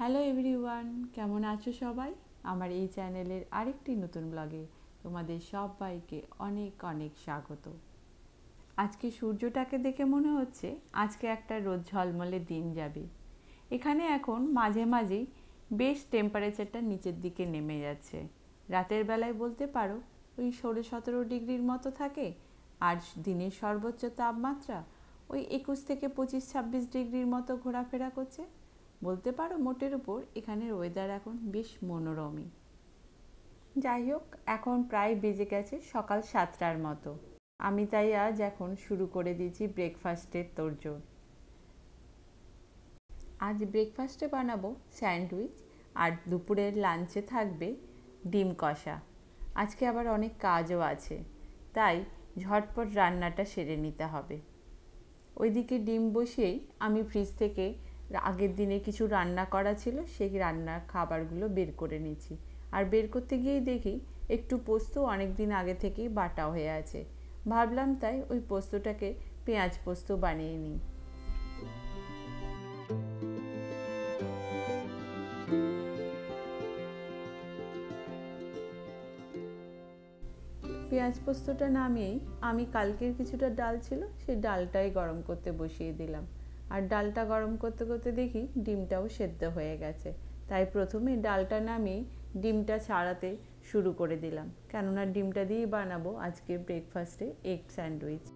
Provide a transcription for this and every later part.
Hello everyone, কেমন আছো সবাই? আমার এই চ্যানেলের আরেকটি নতুন ব্লগে তোমাদের সবাইকে অনেক অনেক স্বাগত। আজকে সূর্যটাকে দেখে মনে হচ্ছে আজকে একটা রোদ ঝলমলে দিন যাবে। এখানে এখন মাঝে মাঝেই বেশ টেম্পারেচারটা নিচের দিকে নেমে যাচ্ছে। রাতের বেলায় বলতে পারো ওই 16-17 ডিগ্রির মতো থাকে, আর দিনের সর্বোচ্চ তাপমাত্রা ওই 21 থেকে 25-26 ডিগ্রির মতো ঘোরাফেরা করছে। বলতে পারো মোটের উপর এখানের ওয়েদার এখন বেশ মনোরমই। যাই হোক, এখন প্রায় বেজে গেছে সকাল 7টার মতো। আমি তাই আজ এখন শুরু করে দিয়েছি ব্রেকফাস্টের তোড়জোড়। আজ ব্রেকফাস্টে বানাবো স্যান্ডউইচ, আর দুপুরের লাঞ্চে থাকবে ডিম কষা। আজকে আবার অনেক কাজও আছে, তাই ঝটপট রান্নাটা সেরে নিতে হবে। ওইদিকে ডিম বসিয়েই আমি ফ্রিজ থেকে আগের দিনে কিছু রান্না করা ছিল, সেই রান্নার খাবারগুলো বের করে নিয়েছি। আর বের করতে গিয়েই দেখি একটু পোস্ত অনেক দিন আগে থেকেই বাটা হয়ে আছে। ভাবলাম তাই ওই পোস্তটাকে পেঁয়াজ পোস্ত বানিয়ে নিই। পেঁয়াজ পোস্তটা নামিয়েই আমি কালকের কিছুটা ডাল ছিল, সেই ডালটাই গরম করতে বসিয়ে দিলাম। আর ডালটা গরম করতে করতে দেখি ডিমটাও সেদ্ধ হয়ে গেছে, তাই প্রথমে ডালটা নামিয়ে ডিমটা ছাড়াতে শুরু করে দিলাম, কেননা ডিমটা দিয়েই বানাবো আজকে ব্রেকফাস্টে এগ স্যান্ডউইচ।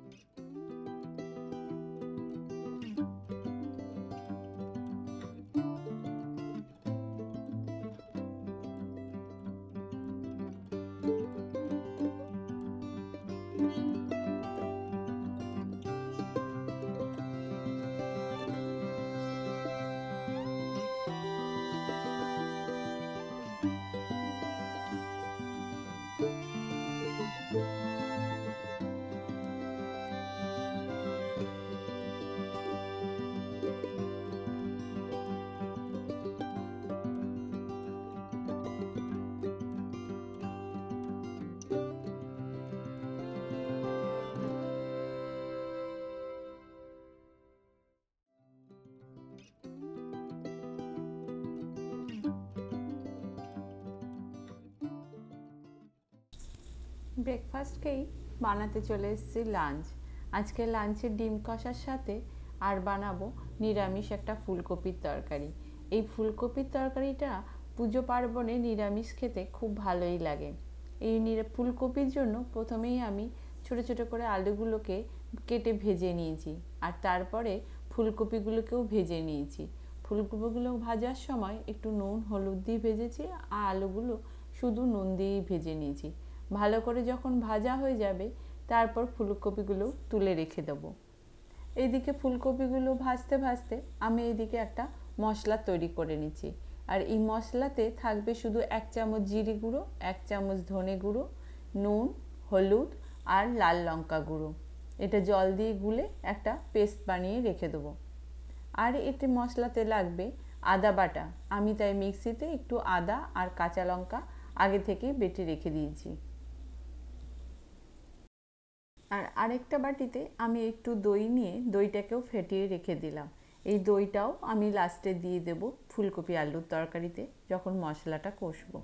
ব্রেকফাস্টকেই বানাতে চলে এসেছি লাঞ্চ। আজকে লাঞ্চে ডিম কষার সাথে আর বানাবো নিরামিষ একটা ফুলকপির তরকারি। এই ফুলকপির তরকারিটা পুজো পার্বণে নিরামিষ খেতে খুব ভালোই লাগে। এই ফুলকপির জন্য প্রথমেই আমি ছোটো ছোটো করে আলুগুলোকে কেটে ভেজে নিয়েছি, আর তারপরে ফুলকপিগুলোকেও ভেজে নিয়েছি। ফুলকপিগুলো ভাজার সময় একটু নুন হলুদ দিয়ে ভেজেছি, আর আলুগুলো শুধু নুন দিয়েই ভেজে নিয়েছি। ভালো করে যখন ভাজা হয়ে যাবে তারপর ফুলকপিগুলো তুলে রেখে দেবো। এইদিকে ফুলকপিগুলো ভাজতে ভাজতে আমি এইদিকে একটা মশলা তৈরি করে নিচ্ছি। আর এই মশলাতে থাকবে শুধু 1 চামচ জিরে গুঁড়ো, 1 চামচ ধনে গুঁড়ো, নুন, হলুদ আর লাল লঙ্কা গুঁড়ো। এটা জল দিয়ে গুলে একটা পেস্ট বানিয়ে রেখে দেবো। আর এতে মশলাতে লাগবে আদা বাটা। আমি তাই মিক্সিতে একটু আদা আর কাঁচা লঙ্কা আগে থেকেই বেটে রেখে দিয়েছি। আর আরেকটা বাটিতে আমি একটু দই নিয়ে দইটাকেও ফেটিয়ে রেখে দিলাম। এই দইটাও আমি লাস্টে দিয়ে দেব ফুলকপি আলুর তরকারিতে যখন মশলাটা কষবো।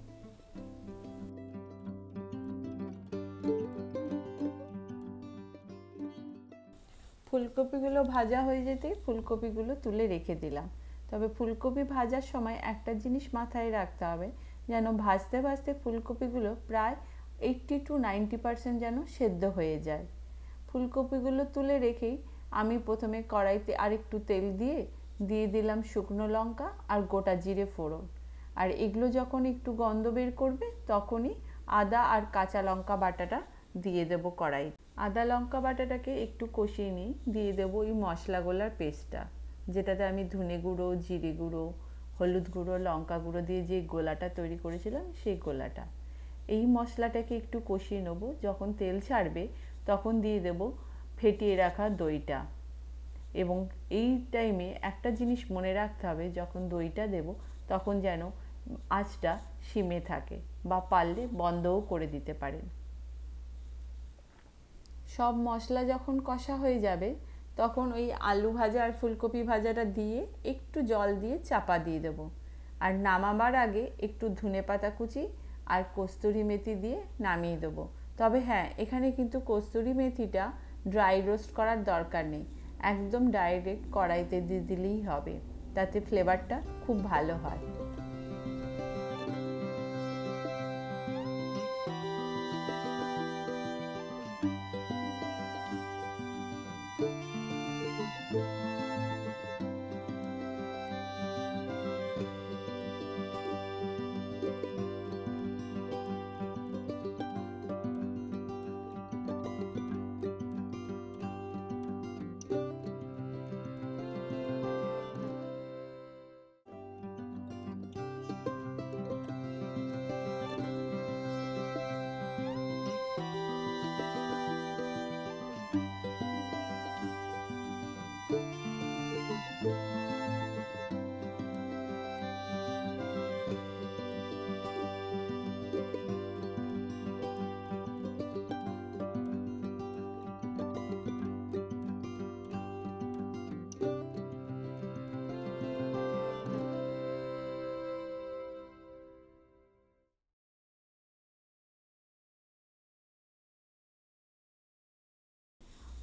ফুলকপিগুলো ভাজা হয়ে যেতেই ফুলকপিগুলো তুলে রেখে দিলাম। তবে ফুলকপি ভাজার সময় একটা জিনিস মাথায় রাখতে হবে, যেন ভাজতে ভাজতে ফুলকপিগুলো প্রায় 80-90% যেন সেদ্ধ হয়ে যায়। ফুলকপিগুলো তুলে রেখেই আমি প্রথমে কড়াইতে আরেকটু তেল দিয়ে দিলাম শুকনো লঙ্কা আর গোটা জিরে ফোড়ন। আর এগুলো যখন একটু গন্ধ বের করবে তখনই আদা আর কাঁচা লঙ্কা বাটাটা দিয়ে দেবো কড়াই। আদা লঙ্কা বাটাটাকে একটু কষিয়ে নিই, দিয়ে দেবো এই মশলাগুলোর পেস্টটা, যেটাতে আমি ধনে গুঁড়ো, জিরে গুঁড়ো, হলুদ গুঁড়ো, লঙ্কা গুঁড়ো দিয়ে যে গোলাটা তৈরি করেছিলাম সেই গোলাটা। এই মশলাটাকে একটু কষিয়ে নেব। যখন তেল ছাড়বে তখন দিয়ে দেব ফেটিয়ে রাখা দইটা। এবং এই টাইমে একটা জিনিস মনে রাখতে হবে, যখন দইটা দেব তখন যেন আঁচটা সিমে থাকে, বা পারলে বন্ধও করে দিতে পারেন। সব মশলা যখন কষা হয়ে যাবে তখন ওই আলু ভাজা আর ফুলকপি ভাজাটা দিয়ে একটু জল দিয়ে চাপা দিয়ে দেবো। আর নামাবার আগে একটু ধনেপাতা কুচি আর কস্তুরি মেথি দিয়ে নামিয়ে দেবো। তবে হ্যাঁ, এখানে কিন্তু কস্তুরি মেথিটা ড্রাই রোস্ট করার দরকার নেই, একদম ডাইরেক্ট কড়াইতে দিয়ে দিলেই হবে, তাতে ফ্লেভারটা খুব ভালো হয়।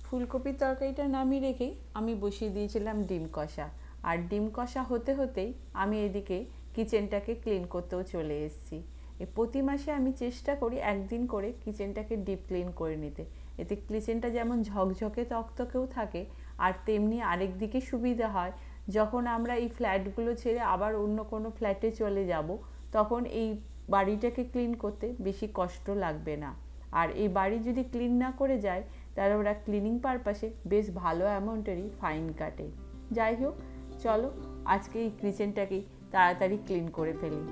ফুলকপির তরকারিটা নামিয়ে রেখেই আমি বসিয়ে দিয়েছিলাম ডিম কষা। আর ডিম কষা হতে হতেই আমি এদিকে কিচেনটাকে ক্লিন করতেও চলে এসেছি। প্রতি মাসে আমি চেষ্টা করি একদিন করে কিচেনটাকে ডিপ ক্লিন করে নিতে, এতে কিচেনটা যেমন ঝকঝকে তকতকেও থাকে, আর তেমনি আরেক দিকে সুবিধা হয়, যখন আমরা এই ফ্ল্যাটগুলো ছেড়ে আবার অন্য কোনো ফ্ল্যাটে চলে যাব, তখন এই বাড়িটাকে ক্লিন করতে বেশি কষ্ট লাগবে না। আর এই বাড়ি যদি ক্লিন না করে যায়, তাহলে ওরা ক্লিনিং পারপাসে বেশ ভালো অ্যামাউন্টেরই ফাইন কাটে। যাই হোক, চলো আজকে এই কিচেনটাকেই তাড়াতাড়ি ক্লিন করে ফেলি।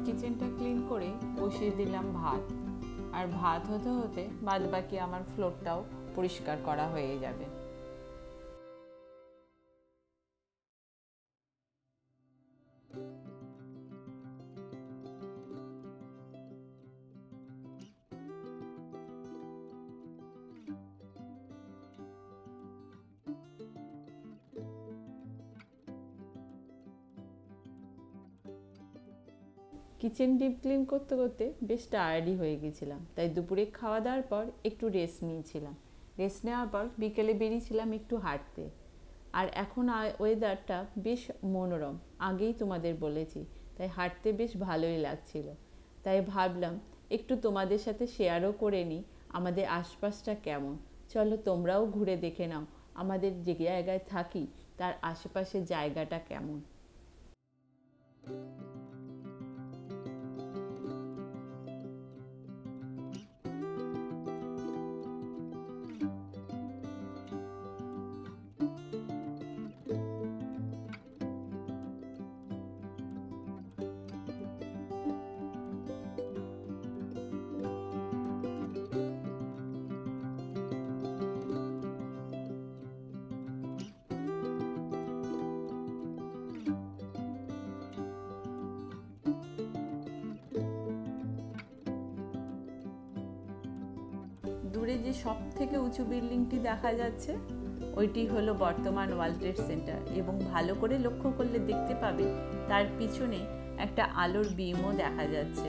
কিচেনটা ক্লিন করে বসিয়ে দিলাম ভাত। আর ভাত হতে হতে বাদবাকি আমার ফ্লোরটাও পরিষ্কার করা হয়ে যাবে। কিচেন ডিপ ক্লিন করতে করতে বেশ টায়ার্ডই হয়ে গেছিলাম, তাই দুপুরে খাওয়া দাওয়ার পর একটু রেস্ট নিয়েছিলাম। রেস্ট নেওয়ার পর বিকেলে বেরিয়েছিলাম একটু হাঁটতে। আর এখন ওয়েদারটা বেশ মনোরম, আগেই তোমাদের বলেছি, তাই হাঁটতে বেশ ভালোই লাগছিল। তাই ভাবলাম একটু তোমাদের সাথে শেয়ারও করে নিই আমাদের আশপাশটা কেমন। চলো তোমরাও ঘুরে দেখে নাও আমাদের যে জায়গায় থাকি তার আশেপাশের জায়গাটা কেমন। দূরে যে সব থেকে উঁচু বিল্ডিংটি দেখা যাচ্ছে ওইটি হলো বর্তমান ওয়ার্ল্ড ট্রেড সেন্টার, এবং ভালো করে লক্ষ্য করলে দেখতে পাবে তার পিছনে একটা আলোর বিমও দেখা যাচ্ছে।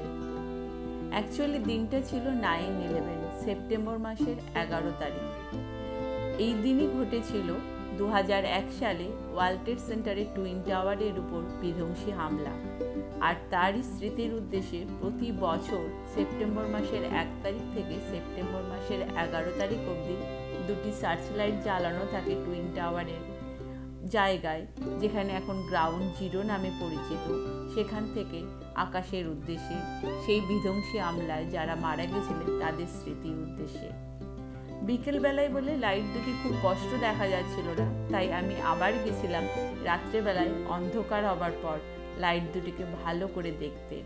অ্যাকচুয়ালি দিনটা ছিল 9/11, সেপ্টেম্বর মাসের 11 তারিখ। এই দিনই ঘটেছিল 2001 সালে ওয়ার্ল্ড ট্রেড সেন্টারের টুইন টাওয়ারের উপর বিধ্বংসী হামলা। আর তারই স্মৃতির উদ্দেশ্যে প্রতি বছর সেপ্টেম্বর মাসের 1 তারিখ থেকে সেপ্টেম্বর মাসের 11 তারিখ অবধি দুটি সার্চলাইট জ্বালানো থাকে টুইন টাওয়ারের জায়গায়, যেখানে এখন গ্রাউন্ড জিরো নামে পরিচিত। সেখান থেকে আকাশের উদ্দেশ্যে সেই বিধ্বংসী হামলায় যারা মারা গেছিলেন তাদের স্মৃতির উদ্দেশ্যে। বিকেলবেলায় বলে লাইট দুটি খুব কষ্ট দেখা যাচ্ছিল না, তাই আমি আবার গেছিলাম রাত্রেবেলায় অন্ধকার হবার পর লাইট দুটিকে ভালো করে দেখতে।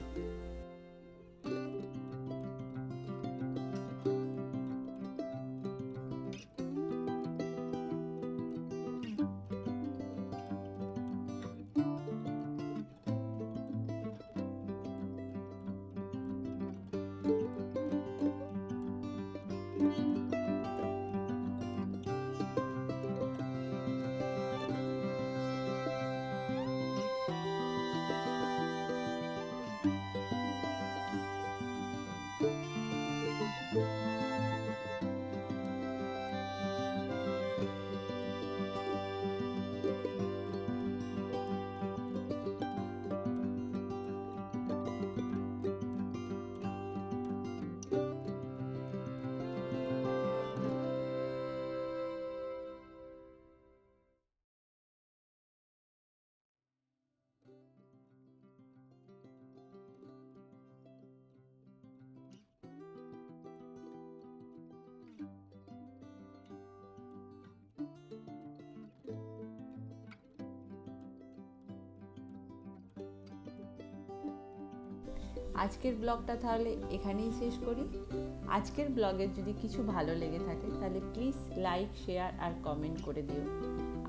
আজকের ব্লগটা তাহলে এখানেই শেষ করি। আজকের ব্লগের যদি কিছু ভালো লেগে থাকে তাহলে প্লিজ লাইক, শেয়ার আর কমেন্ট করে দিও।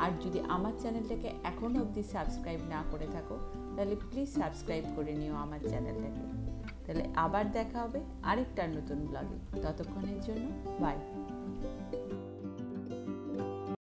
আর যদি আমার চ্যানেলটাকে এখনও অবধি সাবস্ক্রাইব না করে থাকো তাহলে প্লিজ সাবস্ক্রাইব করে নিও আমার চ্যানেলটাকে। তাহলে আবার দেখা হবে আরেকটা নতুন ব্লগে। ততক্ষণের জন্য বাই।